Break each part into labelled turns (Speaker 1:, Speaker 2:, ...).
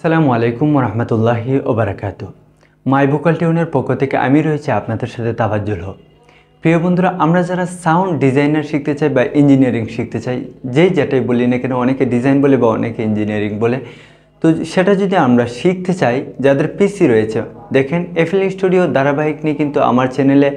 Speaker 1: আসসালামু আলাইকুম রহমতুল্লাহি ওবারাকাতু। মাই ভোকাল টিউনের পক্ষ থেকে আমি রয়েছি আপনাদের সাথে তাবাজ্জুল হক। প্রিয় বন্ধুরা, আমরা যারা সাউন্ড ডিজাইনার শিখতে চাই বা ইঞ্জিনিয়ারিং শিখতে চাই, যেটাই বলি না কেন, অনেকে ডিজাইন বলে বা অনেকে ইঞ্জিনিয়ারিং বলে, তো সেটা যদি আমরা শিখতে চাই, যাদের পিসি রয়েছে, দেখেন এফএল স্টুডিও ধারাবাহিক নিয়ে কিন্তু আমার চ্যানেলে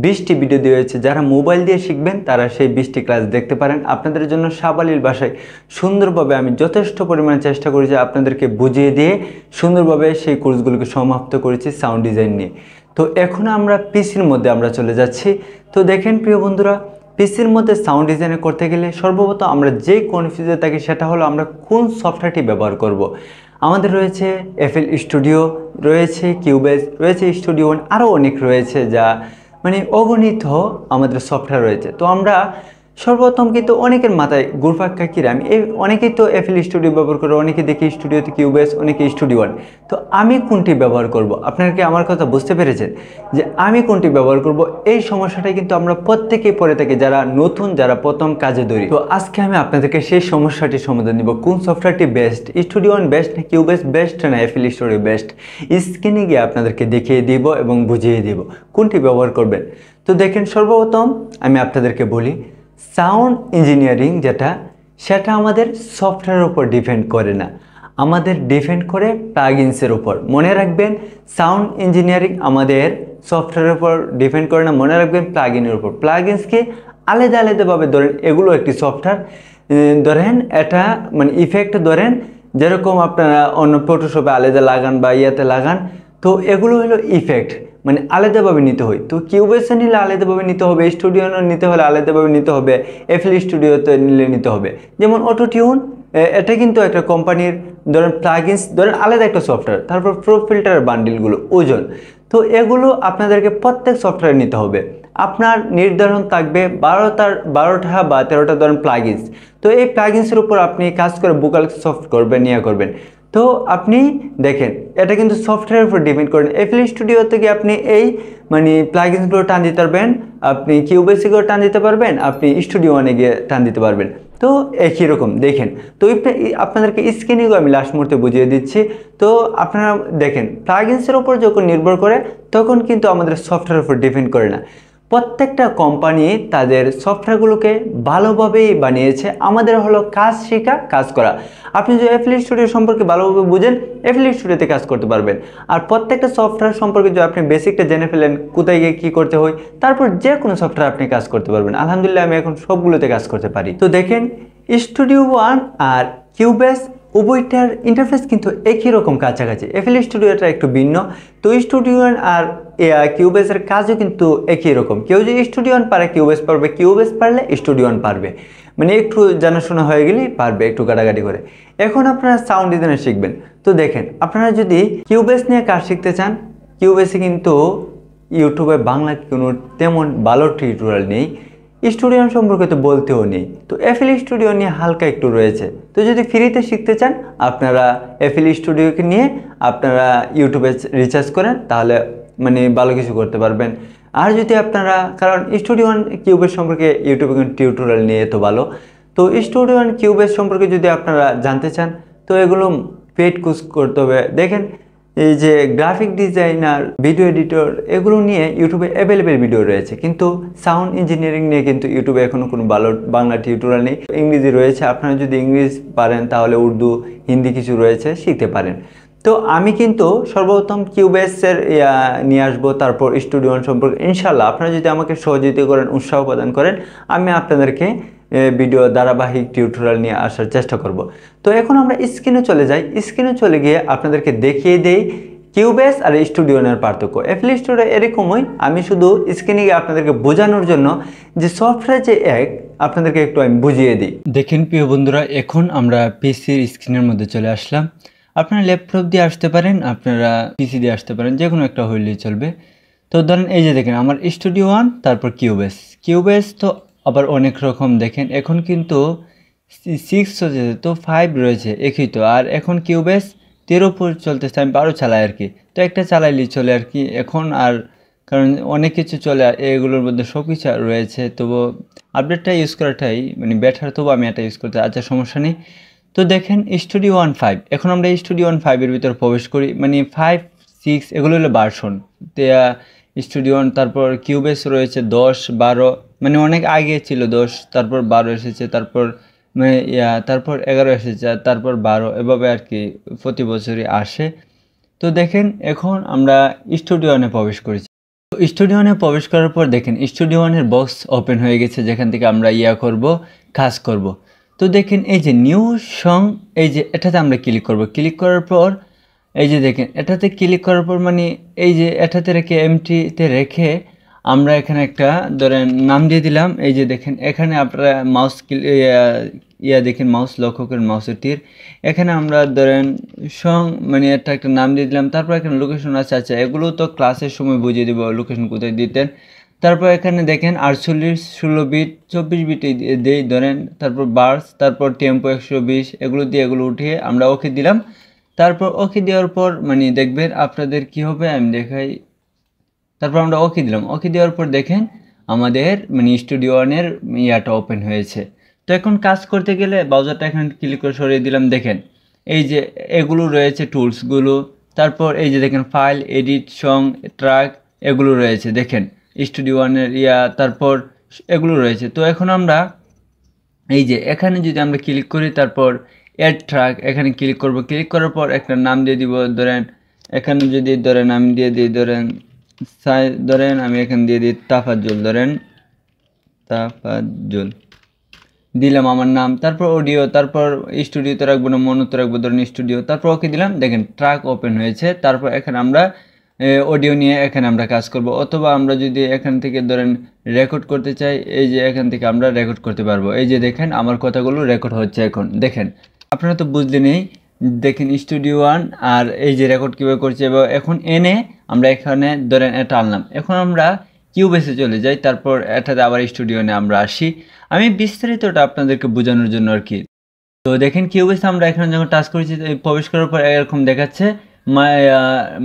Speaker 1: 20টি ভিডিও দেওয়া হয়েছে। যারা মোবাইল দিয়ে শিখবেন তারা সেই 20টি ক্লাস দেখতে পারেন। আপনাদের জন্য সাবলীল ভাষায় সুন্দরভাবে আমি যথেষ্ট পরিমাণে চেষ্টা করেছি আপনাদেরকে বুঝিয়ে দিয়ে সুন্দরভাবে সেই কোর্সগুলোকে সমাপ্ত করেছি সাউন্ড ডিজাইন নিয়ে। তো এখন আমরা পিসির মধ্যে আমরা চলে যাচ্ছি। তো দেখেন প্রিয় বন্ধুরা, পিসির মধ্যে সাউন্ড ডিজাইন করতে গেলে সর্বপ্রথম আমরা যেই কনফিউজে থাকি সেটা হলো আমরা কোন সফটওয়্যারটি ব্যবহার করব। আমাদের রয়েছে এফএল স্টুডিও, রয়েছে কিউবেস, রয়েছে স্টুডিও ওয়ান, আরও অনেক রয়েছে, যা মানে অগণিত আমাদের সফটওয়্যার রয়েছে। তো আমরা সর্বপ্রথম কিন্তু অনেকের মাথায় ঘুরপাক খায় আমি অনেকেই তো এফএল স্টুডিও ব্যবহার করে, অনেকে দেখি স্টুডিওতে কিউবেস, অনেকে স্টুডিও ওয়ান। তো আমি কোনটি ব্যবহার করব? আপনারা কি আমার কথা বুঝতে পেরেছেন যে আমি কোনটি ব্যবহার করব? এই সমস্যাটাই কিন্তু আমরা প্রত্যেকেই পড়ে থাকি, যারা নতুন, যারা প্রথম কাজে ধরি। তো আজকে আমি আপনাদেরকে সেই সমস্যাটির সমাধান দিব। কোন সফটওয়্যারটি বেস্ট, স্টুডিও ওয়ান বেস্ট না কিউবেস বেস্ট না এফএল স্টুডিও বেস্ট, স্ক্রিনে গিয়ে আপনাদেরকে দেখিয়ে দিব এবং বুঝিয়ে দিব কোনটি ব্যবহার করবেন। তো দেখেন, সর্বপ্রথম আমি আপনাদেরকে বলি, সাউন্ড ইঞ্জিনিয়ারিং সেটা আমাদের সফটওয়্যারের উপর ডিপেন্ড করে না, আমাদের ডিপেন্ড করে প্লাগইনসের উপর। মনে রাখবেন, সাউন্ড ইঞ্জিনিয়ারিং আমাদের সফটওয়্যারের উপর ডিপেন্ড করে না, মনে রাখবেন প্লাগইনের উপর। প্লাগইনসকে আলাদা আলাদাভাবে ধরেন, এগুলো একটি সফটওয়্যার। ধরেন এটা মানে ইফেক্ট, ধরেন যেরকম আপনারা অন্য ফটোশপে আলাদা লাগান বা ইয়াতে লাগান, তো এগুলো হলো ইফেক্ট, মানে আলাদাভাবে নিতে হয়। তো কিউবেসে নিলে আলাদাভাবে নিতে হবে, স্টুডিও নিতে হলে আলাদাভাবে নিতে হবে, এফএল স্টুডিওতে নিলে নিতে হবে। যেমন অটো টিউন, এটা কিন্তু একটা কোম্পানির ধরেন প্লাগইনস, ধরেন আলাদা একটা সফটওয়্যার। তারপর প্রো ফিল্টার বান্ডিলগুলো, ওজন, তো এগুলো আপনাদেরকে প্রত্যেক সফটওয়্যার নিতে হবে। আপনার নির্ধারণ থাকবে 12টা বা 13টা ধরেন প্লাগইনস। তো এই প্লাগইনসের উপর আপনি কাজ করে ভোকাল সফট করবেন, করবেন। তো আপনি দেখেন, এটা কিন্তু সফটওয়্যারের উপর ডিপেন্ড করেন। এফএল স্টুডিও থেকে আপনি এই মানে প্লাগইনসগুলো টান দিতে পারবেন, আপনি কিউবেসিকেও টান দিতে পারবেন, আপনি স্টুডিও ওয়ানে গিয়ে টান দিতে পারবেন। তো একই রকম দেখেন। তো আপনাদেরকে স্ক্রিনেও আমি লাস্ট মুহূর্তে বুঝিয়ে দিচ্ছি। তো আপনারা দেখেন, প্লাগইনসের উপর যখন নির্ভর করে তখন কিন্তু আমাদের সফটওয়্যারের উপর ডিপেন্ড করে না। প্রত্যেকটা কোম্পানি তাদের সফটওয়্যারগুলোকে ভালোভাবেই বানিয়েছে, আমাদের হলো কাজ শেখা, কাজ করা। আপনি যদি এফএল স্টুডিও সম্পর্কে ভালোভাবে বুঝেন, এফএল স্টুডিওতে কাজ করতে পারবেন। আর প্রত্যেকটা সফটওয়্যার সম্পর্কে যদি আপনি বেসিকটা জেনে ফেলেন, কোথায় গিয়ে কী করতে হয়, তারপর যে কোনো সফটওয়্যার আপনি কাজ করতে পারবেন। আলহামদুলিল্লাহ, আমি এখন সবগুলোতে কাজ করতে পারি। তো দেখেন, স্টুডিও ওয়ান আর কিউবেস উভয়টার ইন্টারফেস কিন্তু একই রকম কাছাকাছি। এফএল স্টুডিওটা একটু ভিন্ন। তো স্টুডিও ওয়ান আর কিউবেসের কাজও কিন্তু একই রকম। কেউ যদি স্টুডিও ওয়ান পারে কিউবেস পারবে, কিউবেস পারলে স্টুডিও ওয়ান পারবে, মানে একটু জানাশোনা হয়ে গেলেই পারবে, একটু গাড়াগাড়ি করে। এখন আপনারা সাউন্ড ডিজাইন শিখবেন। তো দেখেন, আপনারা যদি কিউবেস নিয়ে কাজ শিখতে চান, কিউবেসে কিন্তু ইউটিউবে বাংলা কোনো তেমন ভালো টিউটোরিয়াল নেই, স্টুডিও সম্পর্কে তো বলতেও নেই। তো এফএল স্টুডিও নিয়ে হালকা একটু রয়েছে। তো যদি ফ্রিতে শিখতে চান, আপনারা এফএল স্টুডিওকে নিয়ে আপনারা ইউটিউবে রিচার্জ করেন, তাহলে মানে ভালো কিছু করতে পারবেন। আর যদি আপনারা, কারণ স্টুডিও ওয়ান কিউবেস সম্পর্কে ইউটিউবে কোনো টিউটোরিয়াল নিয়ে তো ভালো। তো স্টুডিও ওয়ান কিউবেস সম্পর্কে যদি আপনারা জানতে চান, তো এগুলো পেড কোর্স করতে হবে। দেখেন, এই যে গ্রাফিক ডিজাইনার, ভিডিও এডিটর, এগুলো নিয়ে ইউটিউবে অ্যাভেলেবেল ভিডিও রয়েছে, কিন্তু সাউন্ড ইঞ্জিনিয়ারিং নিয়ে কিন্তু ইউটিউবে এখনও কোনো ভালো বাংলা টিউটোরিয়াল নেই। ইংরেজি রয়েছে, আপনারা যদি ইংলিশ পারেন তাহলে উর্দু, হিন্দি কিছু রয়েছে, শিখতে পারেন। তো আমি কিন্তু সর্বপ্রথম কিউবেসের নিয়ে আসবো, তারপর স্টুডিও ওয়ান সম্পর্কে ইনশাল্লাহ আপনারা যদি আমাকে সহযোগিতা করেন, উৎসাহ প্রদান করেন, আমি আপনাদেরকে ভিডিও ধারাবাহিক টিউটোরিয়াল নিয়ে আসার চেষ্টা করব। তো এখন আমরা স্ক্রিনে চলে যাই। স্ক্রিনে চলে গিয়ে আপনাদেরকে দেখিয়ে দেই কিউবেস আর স্টুডিও ওয়ানের পার্থক্য। এফএল স্টুডিও এরকমই, আমি শুধু স্ক্রিনে গিয়ে আপনাদেরকে বোঝানোর জন্য যে সফটওয়্যার যে আপনাদেরকে একটু আমি বুঝিয়ে দিই। দেখেন প্রিয় বন্ধুরা, এখন আমরা পিসির স্ক্রিনের মধ্যে চলে আসলাম। আপনারা ল্যাপটপ দিয়ে আসতে পারেন, আপনারা পিসি দিয়ে আসতে পারেন, যে কোনো একটা হইলেই চলবে। তো ধরেন এই যে দেখেন আমার স্টুডিও ওয়ান, তারপর কিউবেস তো আবার অনেক রকম। দেখেন এখন কিন্তু 6 চলছে, তো 5 রয়েছে একই তো। আর এখন কিউবেস 13 চলতেছে, আমি 12 চালাই আর কি। তো একটা চালাইলেই চলে আর কি এখন। আর কারণ অনেক কিছু চলে, এগুলোর মধ্যে সব কিছু রয়েছে, তবু আপডেটটা ইউজ করাটাই মানে বেটার, তবু আমি এটা ইউজ করতে, আচ্ছা সমস্যা নেই। তো দেখেন স্টুডিও 1.5, এখন আমরা স্টুডিও 1.5 এর ভিতর প্রবেশ করি, মানে 5, 6 এগুলো হলো ভার্সন। স্টুডিও 1, তারপর কিউবেস রয়েছে 10, 12, মানে অনেক আগে ছিল 10, তারপর 12 এসেছে, তারপর মানে তারপর 11 এসেছে, তারপর 12, এভাবে আর কি প্রতি বছরই আসে। তো দেখেন এখন আমরা স্টুডিও 1-এ প্রবেশ করেছি। তো স্টুডিও 1-এ প্রবেশ করার পর দেখেন স্টুডিও 1-এর বক্স ওপেন হয়ে গেছে, যেখান থেকে আমরা করব, কাজ করব। তো দেখেন এই যে নিউ সং, এই যে এটাতে আমরা ক্লিক করব। ক্লিক করার পর এই যে দেখেন এটাতে ক্লিক করার পর মানে এই যে এটাতে রেখে এমটিতে রেখে আমরা এখানে একটা ধরেন নাম দিয়ে দিলাম। এই যে দেখেন এখানে আপনারা মাউস দেখেন, মাউস লক্ষ্য করেন, মাউসের তীর এখানে আমরা ধরেন সং মানে একটা নাম দিয়ে দিলাম। তারপর এখানে লোকেশন আছে, আচ্ছা এগুলো তো ক্লাসের সময় বুঝিয়ে দেবো লোকেশন কোথায় দিতেন। তারপর এখানে দেখেন 48, 16 বিট, 24 বিট দেই ধরেন, তারপর বার্স, তারপর টেম্পো 120, এগুলো দিয়ে এগুলো উঠিয়ে আমরা ওকে দিলাম। তারপর ওকে দেওয়ার পর মানে দেখবেন আপনাদের কি হবে, আমি দেখাই। তারপর আমরা ওকে দিলাম। ওকে দেওয়ার পর দেখেন আমাদের মানে স্টুডিও 1-এর ওপেন হয়েছে। তো এখন কাজ করতে গেলে ব্রাউজারটা এখানে ক্লিক করে সরিয়ে দিলাম। দেখেন এই যে এগুলো রয়েছে টুলসগুলো, তারপর এই যে দেখেন ফাইল, এডিট, সং, ট্র্যাক, এগুলো রয়েছে দেখেন স্টুডিও 1-এর তারপর এগুলো রয়েছে। তো এখন আমরা এই যে এখানে যদি আমরা ক্লিক করি, তারপর অ্যাড ট্র্যাক এখানে ক্লিক করব। ক্লিক করার পর একটা নাম দিয়ে দিব, ধরেন এখানে যদি ধরেন আমি দিয়ে দিই ধরেন ধরেন আমি এখানে দিয়ে দিই তাফাজ্জল, ধরেন তাফাজ্জল দিলাম আমার নাম। তারপর অডিও, তারপর স্টুডিওতে রাখবো না মনোতে রাখবো ধরেন স্টুডিও, তারপর ওকে দিলাম। দেখেন ট্র্যাক ওপেন হয়েছে। তারপর এখানে আমরা অডিও নিয়ে এখানে আমরা কাজ করব, অথবা আমরা যদি এখান থেকে ধরেন রেকর্ড করতে চাই, এই যে এখান থেকে আমরা রেকর্ড করতে পারবো। এই যে দেখেন আমার কথাগুলো রেকর্ড হচ্ছে এখন। দেখেন আপনারা তো বুঝলেনই, দেখেন স্টুডিও 1 আর এই যে রেকর্ড কীভাবে করছে। এবং এখন এনে আমরা এখানে ধরেন এটা আনলাম। এখন আমরা কিউবেসে চলে যাই, তারপর এটাতে আবার স্টুডিও 1-এ আমরা আসি। আমি বিস্তারিতটা আপনাদেরকে বোঝানোর জন্য আর কি। তো দেখেন কিউবেসে আমরা এখানে যখন টাচ করেছি, প্রবেশ করার পর এরকম দেখাচ্ছে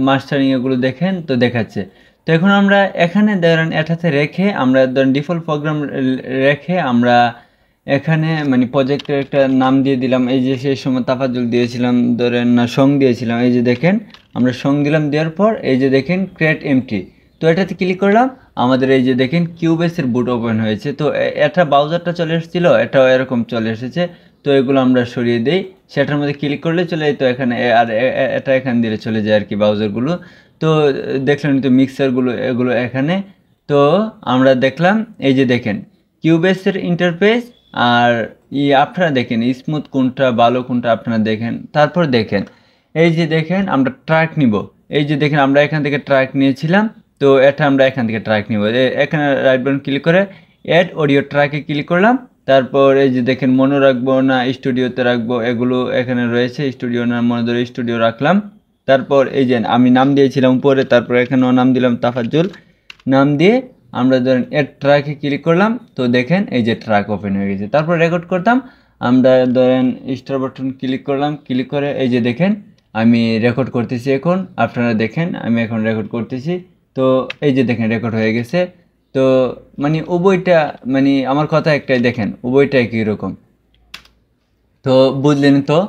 Speaker 1: মাস্টারিং, এগুলো দেখেন তো দেখাচ্ছে। তো এখন আমরা এখানে ধরেন এটাতে রেখে আমরা ধরেন ডিফল্ট প্রোগ্রাম রেখে আমরা এখানে মানে প্রজেক্টের একটা নাম দিয়ে দিলাম। এই যে সেই সময় তাফাজ্জল দিয়েছিলাম, ধরেন না সং দিয়েছিলাম। এই যে দেখেন আমরা সং দিলাম, দেওয়ার পর এই যে দেখেন ক্রিয়েট এমটি, তো এটাতে ক্লিক করলাম। আমাদের এই যে দেখেন কিউবেসের বুট ওপেন হয়েছে। তো এটা ব্রাউজারটা চলে এসেছিল, এটাও এরকম চলে এসেছে। তো এগুলো আমরা সরিয়ে দিই, সেটার মধ্যে ক্লিক করলে চলে যায়। তো এখানে আর এটা এখান দিলে চলে যায় আর কি ব্রাউজারগুলো। তো দেখলেন তো মিক্সারগুলো এগুলো এখানে। তো আমরা দেখলাম এই যে দেখেন কিউবেসের ইন্টারফেস, আর আপনারা দেখেন স্মুথ কোনটা ভালো কোনটা আপনারা দেখেন। তারপর দেখেন এই যে দেখেন আমরা ট্র্যাক নিব। এই যে দেখেন আমরা এখান থেকে ট্র্যাক নিয়েছিলাম, তো এটা আমরা এখান থেকে ট্র্যাক নিব। এখানে রাইট বাটন ক্লিক করে অ্যাড অডিও ট্র্যাকে ক্লিক করলাম। তারপর এই যে দেখেন মনে রাখবো না স্টুডিওতে রাখবো, এগুলো এখানে রয়েছে। স্টুডিও না মনে ধরে স্টুডিও রাখলাম। তারপর এই যে আমি নাম দিয়েছিলাম উপরে, তারপর এখানেও নাম দিলাম তাফাজ্জল নাম দিয়ে আমরা ধরেন এর ট্র্যাকে ক্লিক করলাম। তো দেখেন এই যে ট্র্যাক ওপেন হয়ে গেছে। তারপর রেকর্ড করতাম, আমরা ধরেন স্টার বাটন ক্লিক করলাম। ক্লিক করে এই যে দেখেন আমি রেকর্ড করতেছি। এখন আপনারা দেখেন আমি এখন রেকর্ড করতেছি। তো এই যে দেখেন রেকর্ড হয়ে গেছে। তো মানে উভয়টা মানে আমার কথা একটাই, দেখেন উভয়টা একই রকম। তো বুঝলেন তো।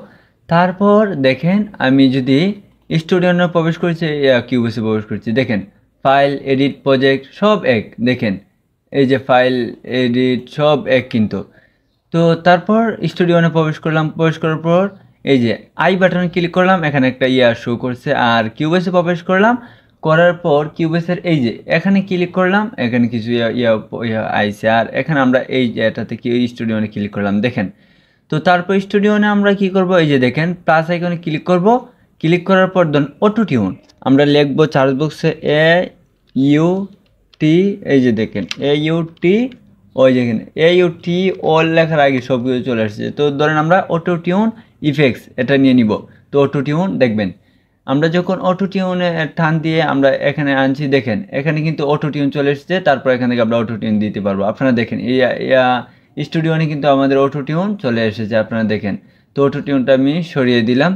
Speaker 1: তারপর দেখেন আমি যদি স্টুডিও প্রবেশ করেছি, কিউবেসে প্রবেশ করছি, দেখেন ফাইল, এডিট, প্রজেক্ট সব এক। দেখেন এই যে ফাইল, এডিট সব এক কিন্তু। তো তারপর স্টুডিও প্রবেশ করলাম। প্রবেশ করার পর এই যে আই বাটনে ক্লিক করলাম, এখানে একটা শো করছে। আর কিউবেসে প্রবেশ করলাম, করার পর কিউবেসের এই যে এখানে ক্লিক করলাম, এখানে কিছু আইছে। আর এখানে আমরা এই যে এটাতে কি স্টুডিও ক্লিক করলাম দেখেন। তো তারপর স্টুডিও আমরা কি করব, এই যে দেখেন প্লাস আইকনে ক্লিক করব। ক্লিক করার পর ধরুন অটো টিউন আমরা লিখবো সার্চ বক্সে AUT, এই যে দেখেন AUT, ওই দেখেন AUT অল লেখার আগে সব কিছু চলে আসছে। তো ধরেন আমরা অটো টিউন ইফেক্টস এটা নিয়ে নিব। তো অটো টিউন দেখবেন আমরা যখন অটো টিউনে টান দিয়ে আমরা এখানে আনছি, দেখেন এখানে কিন্তু অটো টিউন চলে এসেছে। তারপর এখান থেকে আমরা অটো টিউন দিতে পারবো। আপনারা দেখেন স্টুডিও কিন্তু আমাদের অটো টিউন চলে এসেছে, আপনারা দেখেন। তো অটো টিউনটা আমি সরিয়ে দিলাম।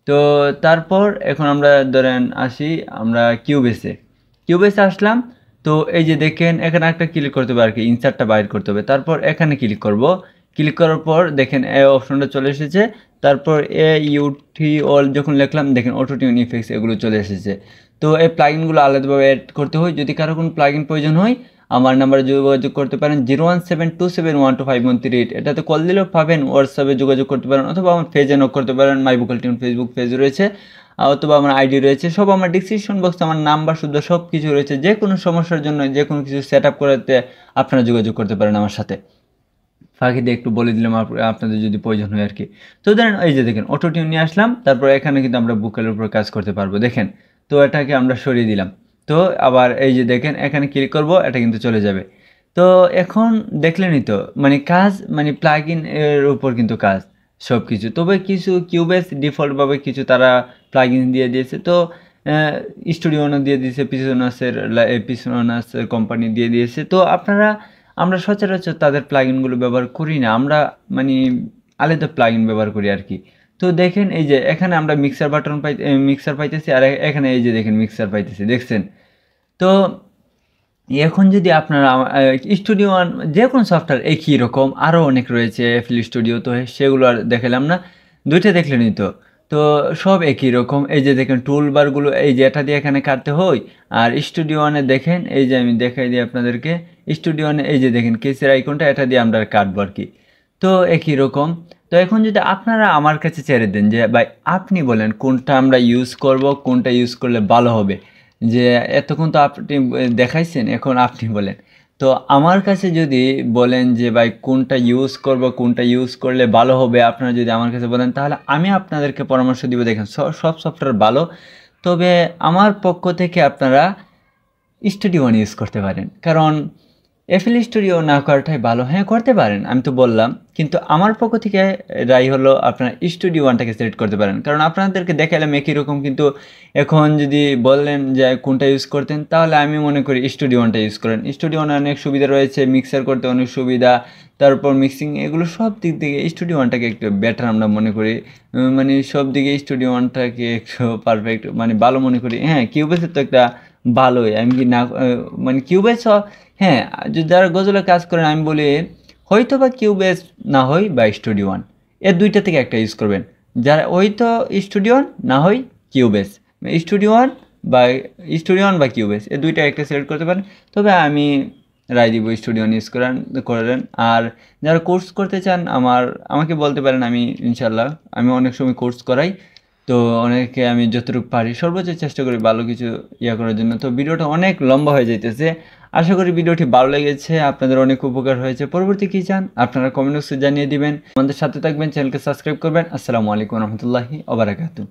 Speaker 1: তো তারপর এখন আমরা ধরেন আসি আমরা কিউবেসে আসলাম। তো এই যে দেখেন এখানে একটা ক্লিক করতে হবে আর কি, ইনসার্টটা বাইর করতে হবে। তারপর এখানে ক্লিক করব। ক্লিক করার পর দেখেন এই অপশনটা চলে এসেছে। তারপর AUT অল যখন লিখলাম দেখেন অটো টিউন ইফেক্টস এগুলো চলে এসেছে। তো এই প্লাগইনগুলো আলাদাভাবে অ্যাড করতে হয়। যদি কারো কোনো প্লাগইন প্রয়োজন হয় আমার নাম্বারে যোগাযোগ করতে পারেন 01727127138। এটাতে কল দিলেও পাবেন, হোয়াটসঅ্যাপে যোগাযোগ করতে পারেন অথবা আমার পেজে নক করতে পারেন। মাই ভোকাল টিউন ফেসবুক পেজ রয়েছে অথবা আমার আইডি রয়েছে, সব আমার ডিসক্রিপশন বক্সে আমার নাম্বার শুদ্ধ সব কিছু রয়েছে। যে কোনো সমস্যার জন্য যে কোনো কিছু সেট আপ করাতে আপনারা যোগাযোগ করতে পারেন আমার সাথে। ফাঁকি দিয়ে একটু বলে দিলাম আপনাদের যদি প্রয়োজন হয় আর কি। তো ধরেন এই যে দেখেন অটো টিউন নিয়ে আসলাম, তারপর এখানে কিন্তু আমরা ভোকালের উপর কাজ করতে পারবো দেখেন। তো এটাকে আমরা সরিয়ে দিলাম। তো আবার এই যে দেখেন এখানে ক্লিক করব, এটা কিন্তু চলে যাবে। তো এখন দেখলেনই তো মানে কাজ মানে প্লাগইন এর উপর কিন্তু কাজ সব কিছু। তবে কিছু কিউবেস ডিফল্টভাবে কিছু তারা প্লাগইন দিয়ে দিয়েছে। তো স্টুডিওনও দিয়ে দিয়েছে, পিসোনাসের কোম্পানি দিয়ে দিয়েছে। তো আমরা সচরাচর তাদের প্লাগইনগুলো ব্যবহার করি না, আমরা মানে আলাদা প্লাগইন ব্যবহার করি আর কি। তো দেখেন এই যে এখানে আমরা মিক্সার পাইতেছি, আর এখানে এই যে দেখেন মিক্সার পাইতেছি, দেখছেন? তো এখন যদি আপনারা স্টুডিও যে কোনো সফটওয়্যার একই রকম আরও অনেক রয়েছে, এফএল স্টুডিও, তো সেগুলো আর দেখালাম না, দুইটা দেখলেনই তো। তো সব একই রকম। এই যে দেখেন টুলবারগুলো এই যে এটা দিয়ে এখানে কাটতে হয়। আর স্টুডিও ওয়ানে দেখেন এই যে আমি দেখাই দিই আপনাদেরকে, স্টুডিও ওয়ানে এই যে দেখেন কেসের আইকনটা, এটা দিয়ে আমরা কাটবো আর কি। তো একই রকম। তো এখন যদি আপনারা আমার কাছে ছেড়ে দেন যে ভাই আপনি বলেন কোনটা আমরা ইউজ করব, কোনটা ইউজ করলে ভালো হবে, যে এতক্ষণ তো আপনি দেখাইছেন, এখন আপনি বলেন। তো আমার কাছে যদি বলেন যে ভাই কোনটা ইউজ করব, কোনটা ইউজ করলে ভালো হবে, আপনারা যদি আমার কাছে বলেন তাহলে আমি আপনাদেরকে পরামর্শ দিব। দেখেন সব সফটওয়্যার ভালো, তবে আমার পক্ষ থেকে আপনারা স্টুডিও ওয়ান ইউজ করতে পারেন, কারণ এফএল স্টুডিও না করাটাই ভালো। হ্যাঁ করতে পারেন, আমি তো বললাম, কিন্তু আমার পক্ষ থেকে রাই হলো আপনারা স্টুডিও ওয়ানটাকে সিলেক্ট করতে পারেন, কারণ আপনাদেরকে দেখালাম একই রকম। কিন্তু এখন যদি বললেন যে কোনটা ইউজ করতেন, তাহলে আমি মনে করি স্টুডিও ওয়ানটা ইউজ করেন। স্টুডিও ওয়ানে অনেক সুবিধা রয়েছে, মিক্সার করতে অনেক সুবিধা, তারপর মিক্সিং, এগুলো সব দিক থেকে স্টুডিও ওয়ানটাকে একটু বেটার আমরা মনে করি। মানে সব দিকে স্টুডিও ওয়ানটাকে একটু পারফেক্ট মানে ভালো মনে করি। হ্যাঁ কিউবেসের তো একটা ভালোই, আমি কি না মানে কিউবেস, হ্যাঁ যারা গজলে কাজ করেন আমি বলি হয়তো বা কিউবেস না হয় বা স্টুডিও ওয়ান, এর দুইটা থেকে একটা ইউজ করবেন। যারা হয়তো স্টুডিও ওয়ান না হয় কিউবেস, স্টুডিও ওয়ান বা কিউবেস, এই দুইটা একটা সিলেক্ট করতে পারেন। তবে আমি রায় দিব স্টুডিও ওয়ান ইউজ করেন। আর যারা কোর্স করতে চান আমাকে বলতে পারেন, আমি ইনশাল্লাহ আমি অনেক সময় কোর্স করাই। তো অনেকে আমি যতটুকু পারি সর্বোচ্চ চেষ্টা করি ভালো কিছু করার জন্য। তো ভিডিওটা অনেক লম্বা হয়ে যাইতেছে, আশা করি ভিডিওটি ভালো লেগেছে, আপনাদের অনেক উপকার হয়েছে। পরবর্তী কী চান আপনারা কমেন্ট বক্সে জানিয়ে দিবেন। আমাদের সাথে থাকবেন, চ্যানেলকে সাবস্ক্রাইব করবেন। আসসালামু আলাইকুম রহমতুল্লাহি ওয়া বারাকাতুহু।